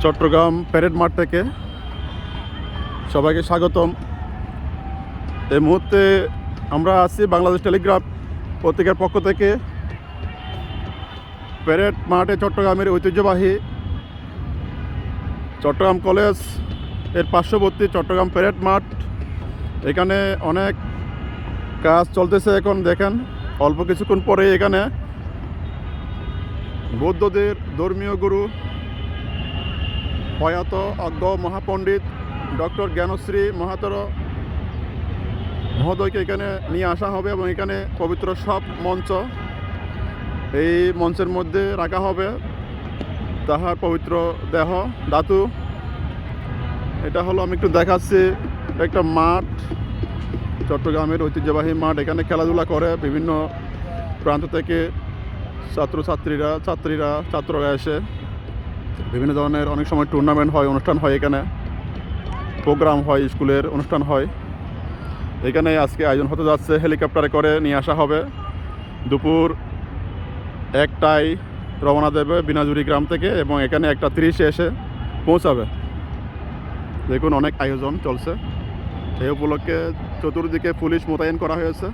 Chittagong parade মাঠ থেকে সবাইকে স্বাগতম। এই মুহূর্তে আমরা আছি বাংলাদেশ টেলিগ্রাফ পত্রিকার পক্ষ থেকে প্যারেড মাঠে চট্টগ্রামের ঐতিহ্যবাহী চট্টগ্রাম কলেজ এর পার্শ্ববর্তী চট্টগ্রাম প্যারেড মাঠ। এখানে অনেক কাজ চলতেছে। এখন দেখেন অল্প কিছুক্ষণ পরে এখানে বৌদ্ধদের ধর্মীয় গুরু প্রয়াত অজ্ঞ মহাপণ্ডিত ডক্টর জ্ঞানশ্রী মহাতর মহোদয়কে এখানে নিয়ে আসা হবে এবং এখানে পবিত্র সব মঞ্চ এই মঞ্চের মধ্যে রাখা হবে তাহার পবিত্র দেহ ধাতু। এটা হলো, আমি একটু দেখাচ্ছি, একটা মাঠ, চট্টগ্রামের ঐতিহ্যবাহী মাঠ। এখানে খেলাধুলা করে বিভিন্ন প্রান্ত থেকে ছাত্ররা এসে বিভিন্ন ধরনের অনেক সময় টুর্নামেন্ট হয়, অনুষ্ঠান হয়, এখানে প্রোগ্রাম হয়, স্কুলের অনুষ্ঠান হয়। এখানে আজকে আয়োজন হতে যাচ্ছে। হেলিকপ্টারে করে নিয়ে আসা হবে। দুপুর 1টায় রওনা দেবে বিনাজুরি গ্রাম থেকে এবং এখানে 1:30 এসে পৌঁছাবে। দেখুন অনেক আয়োজন চলছে। এই উপলক্ষে চতুর্দিকে পুলিশ মোতায়েন করা হয়েছে।